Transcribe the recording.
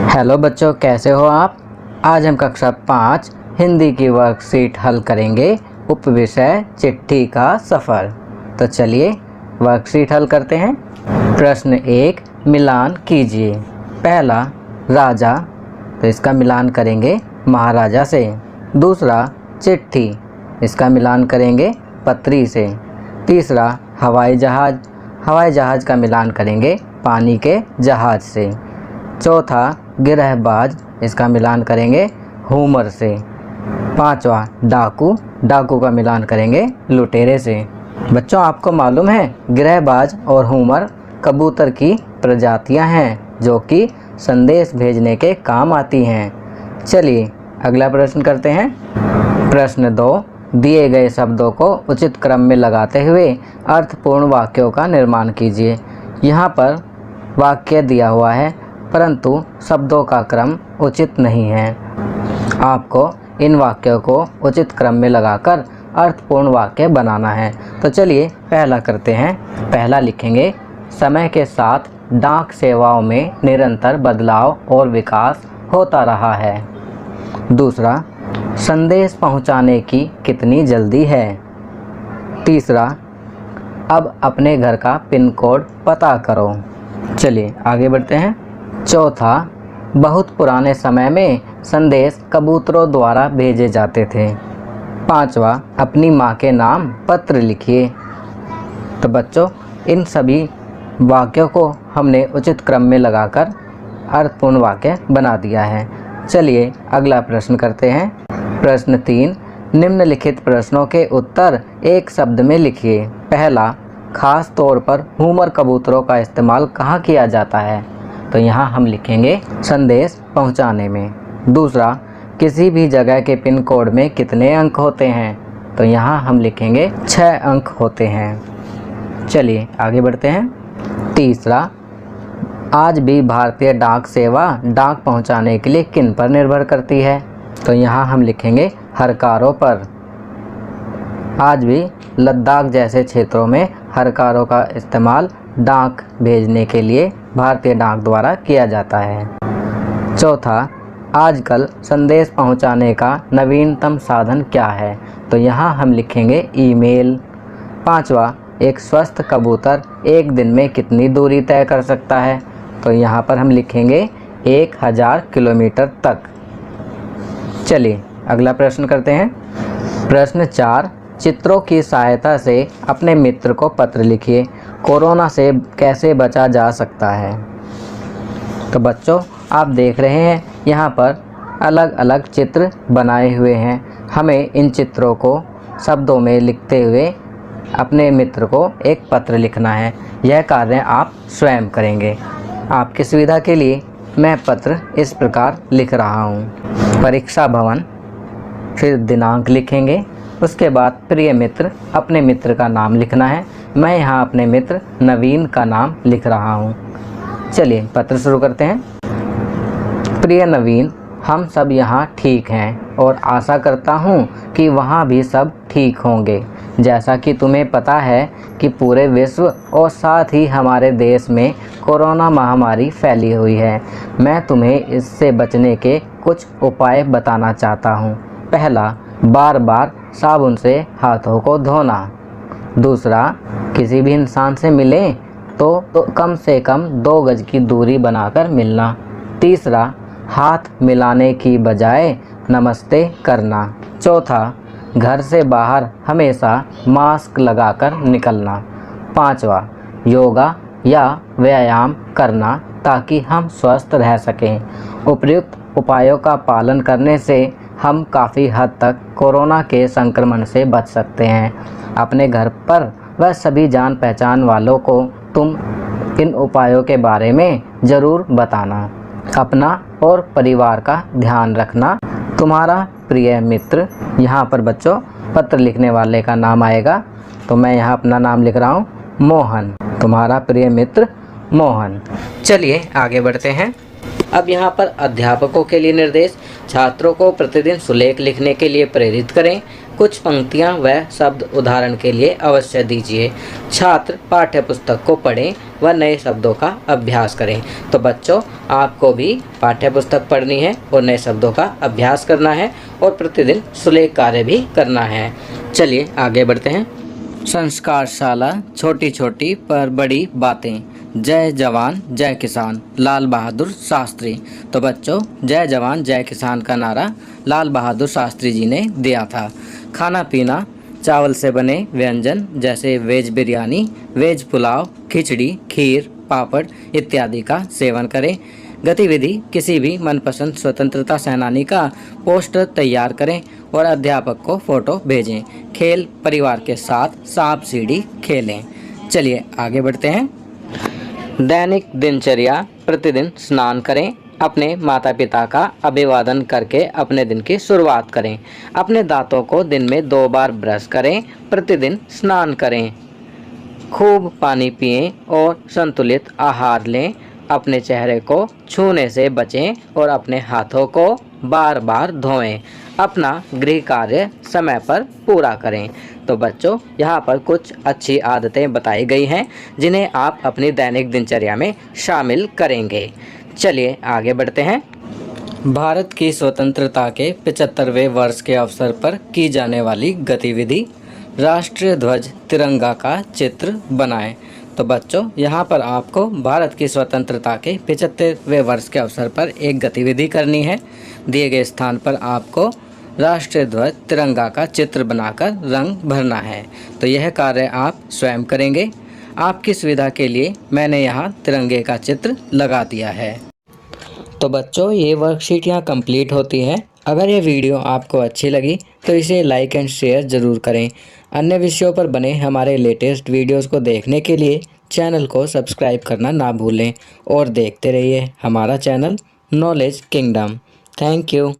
Hello बच्चों, कैसे हो आप। आज हम कक्षा 5 हिंदी की वर्कशीट हल करेंगे। उपविषय चिट्ठी का सफ़र। तो चलिए वर्कशीट हल करते हैं। प्रश्न 1, मिलान कीजिए। पहला, राजा, तो इसका मिलान करेंगे महाराजा से। दूसरा, चिट्ठी, इसका मिलान करेंगे पत्री से। तीसरा, हवाई जहाज़ का मिलान करेंगे पानी के जहाज़ से। चौथा, गिरहबाज, इसका मिलान करेंगे हुमर से। पांचवा, डाकू का मिलान करेंगे लुटेरे से। बच्चों, आपको मालूम है गिरहबाज और हुमर कबूतर की प्रजातियां हैं जो कि संदेश भेजने के काम आती हैं। चलिए अगला प्रश्न करते हैं। प्रश्न 2, दिए गए शब्दों को उचित क्रम में लगाते हुए अर्थपूर्ण वाक्यों का निर्माण कीजिए। यहाँ पर वाक्य दिया हुआ है परंतु शब्दों का क्रम उचित नहीं है। आपको इन वाक्यों को उचित क्रम में लगाकर अर्थपूर्ण वाक्य बनाना है। तो चलिए पहला करते हैं। पहला लिखेंगे, समय के साथ डाक सेवाओं में निरंतर बदलाव और विकास होता रहा है। दूसरा, संदेश पहुंचाने की कितनी जल्दी है। तीसरा, अब अपने घर का पिन कोड पता करो। चलिए आगे बढ़ते हैं। चौथा, बहुत पुराने समय में संदेश कबूतरों द्वारा भेजे जाते थे। पांचवा, अपनी माँ के नाम पत्र लिखिए। तो बच्चों, इन सभी वाक्यों को हमने उचित क्रम में लगाकर अर्थपूर्ण वाक्य बना दिया है। चलिए अगला प्रश्न करते हैं। प्रश्न 3, निम्नलिखित प्रश्नों के उत्तर एक शब्द में लिखिए। पहला, खास तौर पर हुमर कबूतरों का इस्तेमाल कहाँ किया जाता है। तो यहाँ हम लिखेंगे संदेश पहुँचाने में। दूसरा, किसी भी जगह के पिन कोड में कितने अंक होते हैं। तो यहाँ हम लिखेंगे 6 अंक होते हैं। चलिए आगे बढ़ते हैं। तीसरा, आज भी भारतीय डाक सेवा डाक पहुँचाने के लिए किन पर निर्भर करती है। तो यहाँ हम लिखेंगे हरकारों पर। आज भी लद्दाख जैसे क्षेत्रों में हरकारों का इस्तेमाल डाक भेजने के लिए भारतीय डाक द्वारा किया जाता है। चौथा, आजकल संदेश पहुंचाने का नवीनतम साधन क्या है। तो यहाँ हम लिखेंगे ईमेल। पांचवा, एक स्वस्थ कबूतर एक दिन में कितनी दूरी तय कर सकता है। तो यहाँ पर हम लिखेंगे 1000 किलोमीटर तक। चलिए अगला प्रश्न करते हैं। प्रश्न 4, चित्रों की सहायता से अपने मित्र को पत्र लिखिए। कोरोना से कैसे बचा जा सकता है। तो बच्चों, आप देख रहे हैं यहाँ पर अलग अलग चित्र बनाए हुए हैं। हमें इन चित्रों को शब्दों में लिखते हुए अपने मित्र को एक पत्र लिखना है। यह कार्य आप स्वयं करेंगे। आपकी सुविधा के लिए मैं पत्र इस प्रकार लिख रहा हूँ। परीक्षा भवन, फिर दिनांक लिखेंगे। उसके बाद प्रिय मित्र, अपने मित्र का नाम लिखना है। मैं यहाँ अपने मित्र नवीन का नाम लिख रहा हूँ। चलिए पत्र शुरू करते हैं। प्रिय नवीन, हम सब यहाँ ठीक हैं और आशा करता हूँ कि वहाँ भी सब ठीक होंगे। जैसा कि तुम्हें पता है कि पूरे विश्व और साथ ही हमारे देश में कोरोना महामारी फैली हुई है। मैं तुम्हें इससे बचने के कुछ उपाय बताना चाहता हूँ। पहला, बार बार साबुन से हाथों को धोना। दूसरा, किसी भी इंसान से मिलें तो कम से कम 2 गज की दूरी बनाकर मिलना। तीसरा, हाथ मिलाने की बजाय नमस्ते करना। चौथा, घर से बाहर हमेशा मास्क लगाकर निकलना। पांचवा, योगा या व्यायाम करना ताकि हम स्वस्थ रह सकें। उपर्युक्त उपायों का पालन करने से हम काफ़ी हद तक कोरोना के संक्रमण से बच सकते हैं। अपने घर पर व सभी जान पहचान वालों को तुम इन उपायों के बारे में ज़रूर बताना। अपना और परिवार का ध्यान रखना। तुम्हारा प्रिय मित्र। यहाँ पर बच्चों पत्र लिखने वाले का नाम आएगा। तो मैं यहाँ अपना नाम लिख रहा हूँ मोहन। तुम्हारा प्रिय मित्र मोहन। चलिए आगे बढ़ते हैं। अब यहाँ पर अध्यापकों के लिए निर्देश। छात्रों को प्रतिदिन सुलेख लिखने के लिए प्रेरित करें। कुछ पंक्तियाँ व शब्द उदाहरण के लिए अवश्य दीजिए। छात्र पाठ्य पुस्तक को पढ़ें व नए शब्दों का अभ्यास करें। तो बच्चों, आपको भी पाठ्य पुस्तक पढ़नी है और नए शब्दों का अभ्यास करना है और प्रतिदिन सुलेख कार्य भी करना है। चलिए आगे बढ़ते हैं। संस्कारशाला छोटी छोटी पर बड़ी बातें। जय जवान जय किसान, लाल बहादुर शास्त्री। तो बच्चों, जय जवान जय किसान का नारा लाल बहादुर शास्त्री जी ने दिया था। खाना पीना, चावल से बने व्यंजन जैसे वेज बिरयानी, वेज पुलाव, खिचड़ी, खीर, पापड़ इत्यादि का सेवन करें। गतिविधि, किसी भी मनपसंद स्वतंत्रता सेनानी का पोस्टर तैयार करें और अध्यापक को फोटो भेजें। खेल, परिवार के साथ सांप सीढ़ी खेलें। चलिए आगे बढ़ते हैं। दैनिक दिनचर्या, प्रतिदिन स्नान करें। अपने माता पिता का अभिवादन करके अपने दिन की शुरुआत करें। अपने दांतों को दिन में 2 बार ब्रश करें। प्रतिदिन स्नान करें। खूब पानी पिएं और संतुलित आहार लें। अपने चेहरे को छूने से बचें और अपने हाथों को बार बार धोएं। अपना गृह कार्य समय पर पूरा करें। तो बच्चों, यहाँ पर कुछ अच्छी आदतें बताई गई हैं जिन्हें आप अपनी दैनिक दिनचर्या में शामिल करेंगे। चलिए आगे बढ़ते हैं। भारत की स्वतंत्रता के 75वें वर्ष के अवसर पर की जाने वाली गतिविधि, राष्ट्रीय ध्वज तिरंगा का चित्र बनाएं। तो बच्चों, यहाँ पर आपको भारत की स्वतंत्रता के 75वें वर्ष के अवसर पर एक गतिविधि करनी है। दिए गए स्थान पर आपको राष्ट्रीय ध्वज तिरंगा का चित्र बनाकर रंग भरना है। तो यह कार्य आप स्वयं करेंगे। आपकी सुविधा के लिए मैंने यहाँ तिरंगे का चित्र लगा दिया है। तो बच्चों, ये वर्कशीट यहाँ कंप्लीट होती है। अगर ये वीडियो आपको अच्छी लगी तो इसे लाइक एंड शेयर ज़रूर करें। अन्य विषयों पर बने हमारे लेटेस्ट वीडियोस को देखने के लिए चैनल को सब्सक्राइब करना ना भूलें और देखते रहिए हमारा channel knowledge kingdom. Thank you.